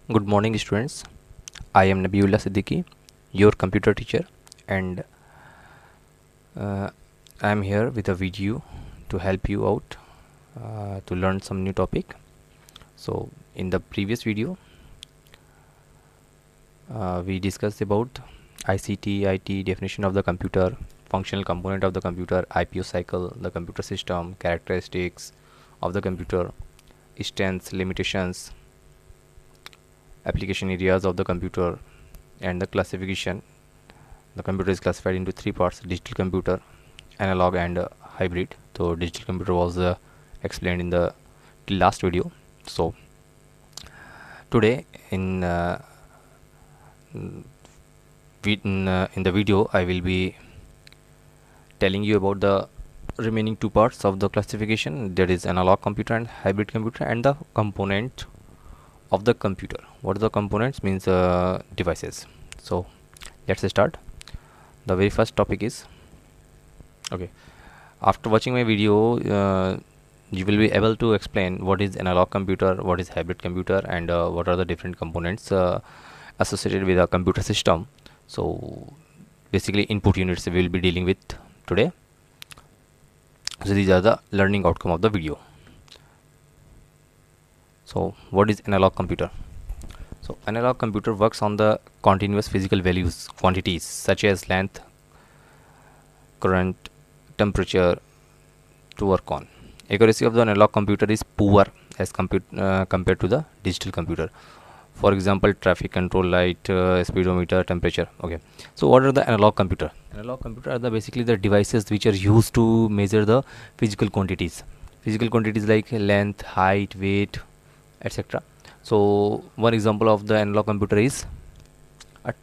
Good morning, students. I am Nabiullah Siddiqui, your computer teacher, and I am here with a video to help you out to learn some new topic. So, in the previous video, we discussed about ICT, IT, definition of the computer, functional component of the computer, IPO cycle, the computer system, characteristics of the computer, strengths, limitations, application areas of the computer, and the classification. The computer is classified into three parts: digital computer, analog, and hybrid. So digital computer was explained in the last video. So today in the video I will be telling you about the remaining two parts of the classification, that is analog computer and hybrid computer, and the component of the computer. What are the components? Means devices. So let's start. The very first topic is, okay, after watching my video you will be able to explain what is analog computer, what is hybrid computer, and what are the different components associated with a computer system. So basically input units we will be dealing with today. So these are the learning outcome of the video. So what is analog computer? So analog computer works on the continuous physical values, quantities such as length, current, temperature to work on. Accuracy of the analog computer is poor as compared to the digital computer. For example, traffic control light, speedometer, temperature. Okay, so what are the analog computer? Analog computer are basically the devices which are used to measure the physical quantities like length, height, weight, etc. So one example of the analog computer is a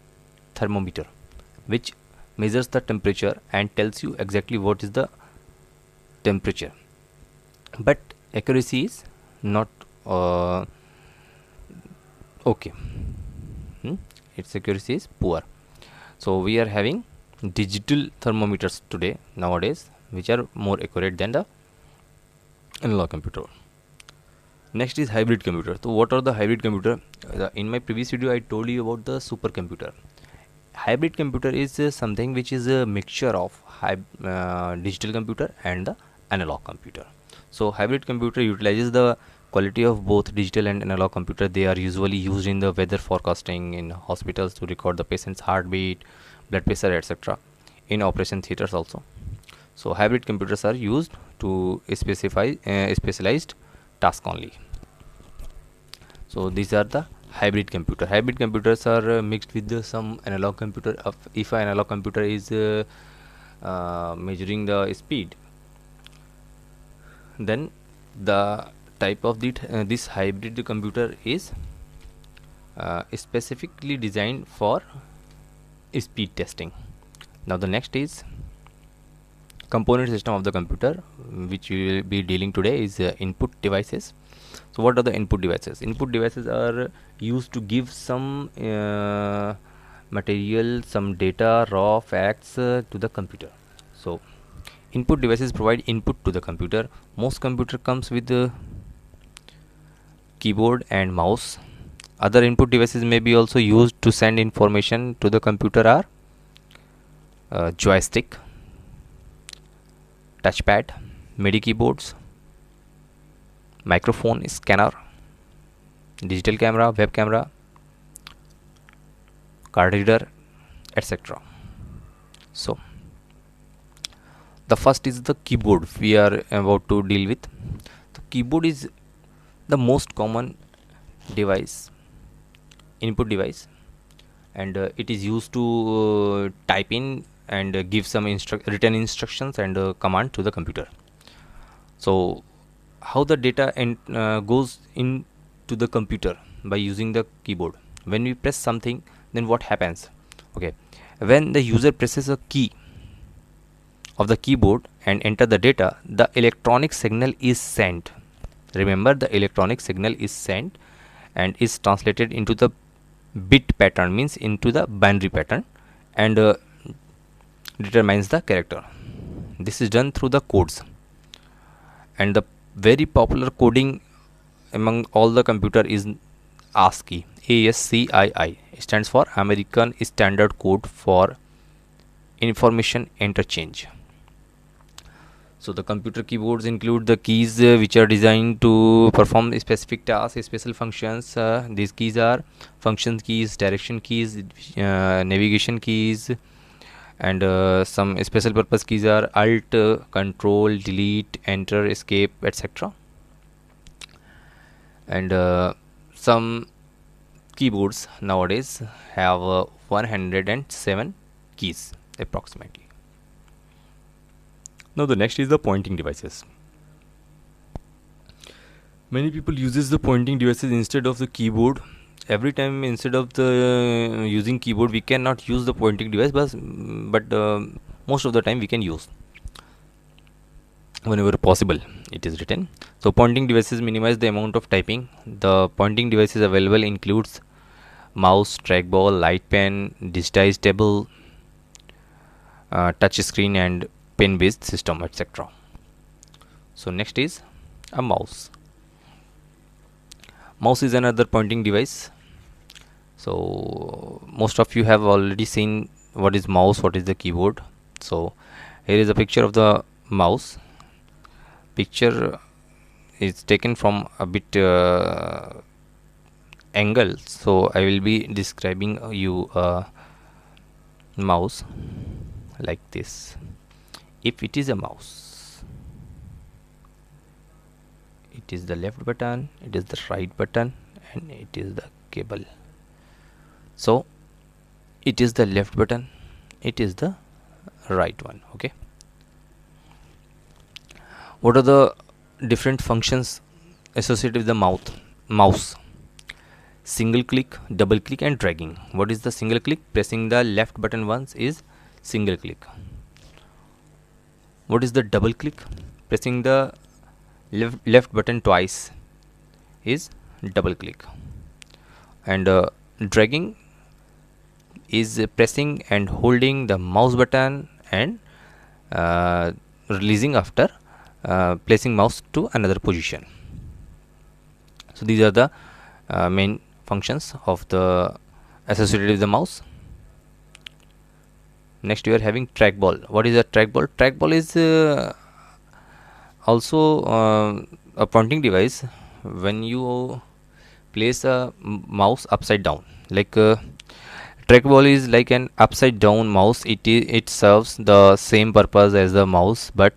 thermometer, which measures the temperature and tells you exactly what is the temperature, but accuracy is not okay. Its accuracy is poor. So we are having digital thermometers today nowadays which are more accurate than the analog computer. Next is hybrid computer. So what are the hybrid computer? In my previous video I told you about the supercomputer. Hybrid computer is something which is a mixture of digital computer and the analog computer. So hybrid computer utilizes the quality of both digital and analog computer. They are usually used in the weather forecasting, in hospitals to record the patient's heartbeat, blood pressure, etc., in operation theaters also. So hybrid computers are used to specify specialized task only. So these are the hybrid computer. Hybrid computers are mixed with some analog computer. If an analog computer is measuring the speed, then the type of this hybrid computer is specifically designed for speed testing. Now the next is component system of the computer, which we will be dealing today, is input devices. So what are the input devices? Input devices are used to give some material, some data, raw facts to the computer. So input devices provide input to the computer. Most computer comes with the keyboard and mouse. Other input devices may be also used to send information to the computer are joystick, touchpad, MIDI keyboards, microphone, scanner, digital camera, web camera, card reader, etc. So the first is the keyboard we are about to deal with. The keyboard is the most common device, input device, and it is used to type in and give some written instructions and command to the computer. So how the data goes into the computer by using the keyboard. When we press something, then what happens? Okay, when the user presses a key of the keyboard and enter the data, the electronic signal is sent. Remember, the electronic signal is sent and is translated into the bit pattern, means into the binary pattern, and determines the character. This is done through the codes, and the very popular coding among all the computer is ASCII. ASCII stands for American Standard Code for Information Interchange. So the computer keyboards include the keys which are designed to perform specific tasks, special functions. These keys are function keys, direction keys, navigation keys, and some special purpose keys are Alt, Control, Delete, Enter, Escape, etc. And some keyboards nowadays have 107 keys approximately. Now the next is the pointing devices. Many people uses the pointing devices instead of the keyboard. Every time instead of the using keyboard we cannot use the pointing device, but most of the time we can use whenever possible it is written. So pointing devices minimize the amount of typing. The pointing devices available includes mouse, trackball, light pen, digitized table, touch screen and pen based system, etc. So next is a mouse. Mouse is another pointing device. So most of you have already seen what is mouse, what is the keyboard. So here is a picture of the mouse. Picture is taken from a bit angle, so I will be describing you a mouse like this. If it is a mouse, it is the left button, it is the right button, and it is the cable. So it is the left button, it is the right one. Okay, what are the different functions associated with the mouse? Single click, double click and dragging. What is the single click? Pressing the left button once is single click. What is the double click? Pressing the left button twice is double click. And dragging is pressing and holding the mouse button and releasing after placing mouse to another position. So these are the main functions of the associated with the mouse. Next we are having trackball. What is a trackball? Trackball is also a pointing device when you place a mouse upside down. Like trackball is like an upside down mouse. It serves the same purpose as the mouse, but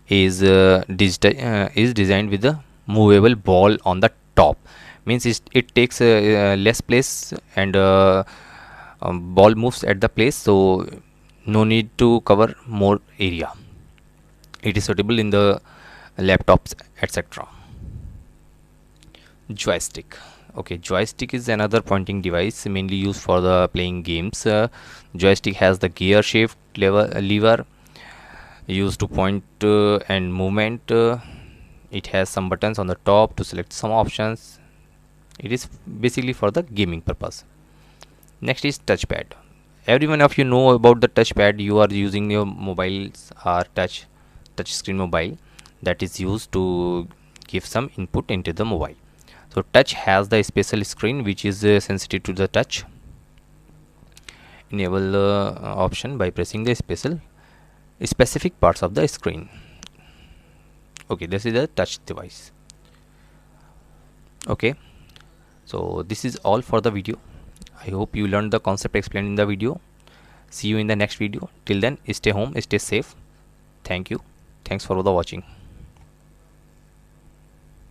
is designed with a movable ball on the top. Means it takes less place and ball moves at the place, so no need to cover more area. It is suitable in the laptops, etc. Joystick. Okay, joystick is another pointing device mainly used for the playing games. Joystick has the gear shift lever used to point and movement. It has some buttons on the top to select some options. It is basically for the gaming purpose. Next is touchpad. Every one of you know about the touchpad. You are using your mobiles or touch screen mobile that is used to give some input into the mobile. So touch has the special screen which is sensitive to the touch. Enable the option by pressing the specific parts of the screen. Okay, this is a touch device. Okay, so this is all for the video. I hope you learned the concept explained in the video. See you in the next video. Till then, stay home, stay safe. Thank you. Thanks for the watching.